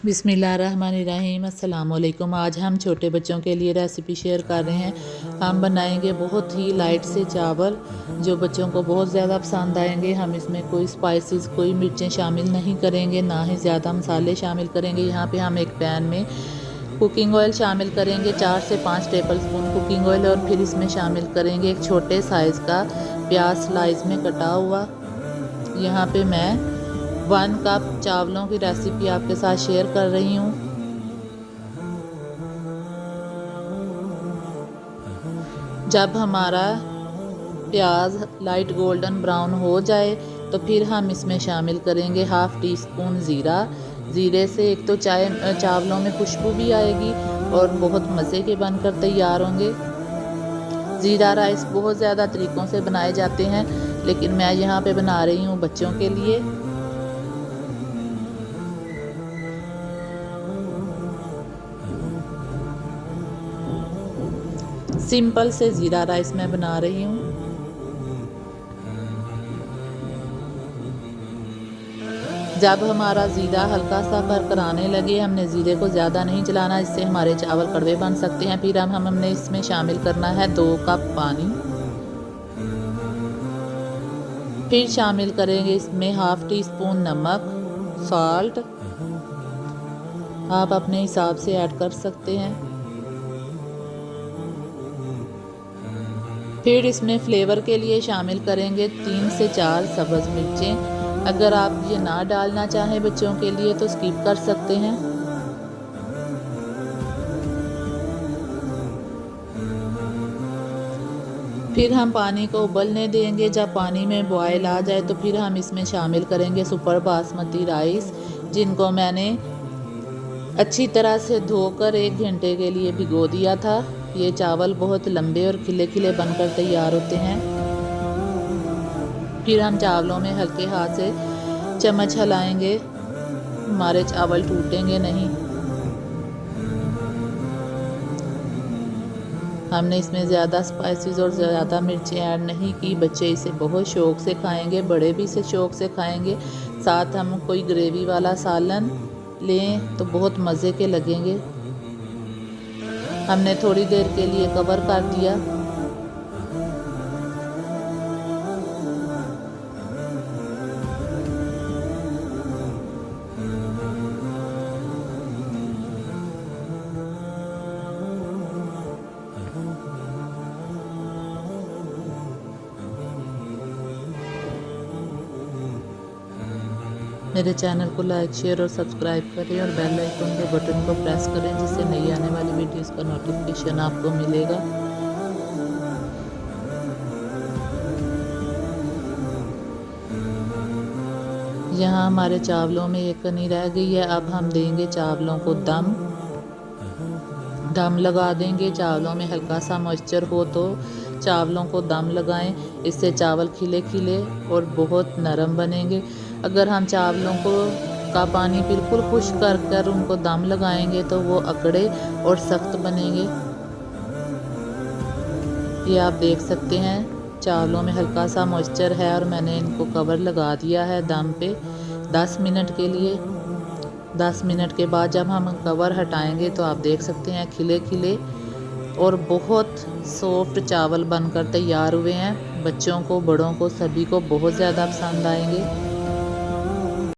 बिस्मिल्लाहिर्रहमानिर्रहीम अस्सलाम वालेकुम। आज हम छोटे बच्चों के लिए रेसिपी शेयर कर रहे हैं। हम बनाएंगे बहुत ही लाइट से चावल जो बच्चों को बहुत ज़्यादा पसंद आएंगे। हम इसमें कोई स्पाइसेस कोई मिर्चें शामिल नहीं करेंगे, ना ही ज़्यादा मसाले शामिल करेंगे। यहाँ पे हम एक पैन में कुकिंग ऑयल शामिल करेंगे, 4 से 5 टेबल स्पून कुकिंग ऑयल, और फिर इसमें शामिल करेंगे एक छोटे साइज़ का प्याज स्लाइस में कटा हुआ। यहाँ पे मैं 1 कप चावलों की रेसिपी आपके साथ शेयर कर रही हूँ। जब हमारा प्याज लाइट गोल्डन ब्राउन हो जाए तो फिर हम इसमें शामिल करेंगे हाफ़ टी स्पून ज़ीरा। ज़ीरे से एक तो चावलों में खुशबू भी आएगी और बहुत मज़े के बनकर तैयार होंगे। ज़ीरा राइस बहुत ज़्यादा तरीक़ों से बनाए जाते हैं, लेकिन मैं यहाँ पे बना रही हूँ बच्चों के लिए। सिंपल से ज़ीरा राइस मैं बना रही हूँ। जब हमारा ज़ीरा हल्का सा करकराने लगे, हमने ज़ीरे को ज़्यादा नहीं चलाना, इससे हमारे चावल कड़वे बन सकते हैं। फिर हमने इसमें शामिल करना है 2 कप पानी। फिर शामिल करेंगे इसमें हाफ़ टी स्पून नमक, सॉल्ट। आप अपने हिसाब से ऐड कर सकते हैं। फिर इसमें फ्लेवर के लिए शामिल करेंगे 3 से 4 सब्ज़ मिर्चें। अगर आप ये ना डालना चाहें बच्चों के लिए तो स्किप कर सकते हैं। फिर हम पानी को उबलने देंगे। जब पानी में बॉयल आ जाए तो फिर हम इसमें शामिल करेंगे सुपर बासमती राइस, जिनको मैंने अच्छी तरह से धोकर 1 घंटे के लिए भिगो दिया था। ये चावल बहुत लंबे और खिले खिले बनकर तैयार होते हैं। फिर हम चावलों में हल्के हाथ से चम्मच हिलाएंगे, हमारे चावल टूटेंगे नहीं। हमने इसमें ज़्यादा स्पाइसेस और ज़्यादा मिर्चें ऐड नहीं की। बच्चे इसे बहुत शौक़ से खाएंगे, बड़े भी इसे शौक़ से खाएंगे। साथ हम कोई ग्रेवी वाला सालन लें तो बहुत मज़े के लगेंगे। हमने थोड़ी देर के लिए कवर कर दिया। मेरे चैनल को लाइक शेयर और सब्सक्राइब करें और बेल आइकन के बटन को प्रेस करें, जिससे नई आने वाली वीडियोस का नोटिफिकेशन आपको मिलेगा। यहाँ हमारे चावलों में एक कनी रह गई है। अब हम देंगे चावलों को दम लगा देंगे। चावलों में हल्का सा मॉइस्चर हो तो चावलों को दम लगाएं, इससे चावल खिले खिले और बहुत नरम बनेंगे। अगर हम चावलों का पानी बिल्कुल खुश्क कर उनको दम लगाएंगे तो वो अकड़े और सख्त बनेंगे। ये आप देख सकते हैं चावलों में हल्का सा मॉइस्चर है और मैंने इनको कवर लगा दिया है दम पे 10 मिनट के लिए। 10 मिनट के बाद जब हम कवर हटाएंगे तो आप देख सकते हैं खिले खिले और बहुत सॉफ्ट चावल बनकर तैयार हुए हैं। बच्चों को, बड़ों को, सभी को बहुत ज़्यादा पसंद आएंगे।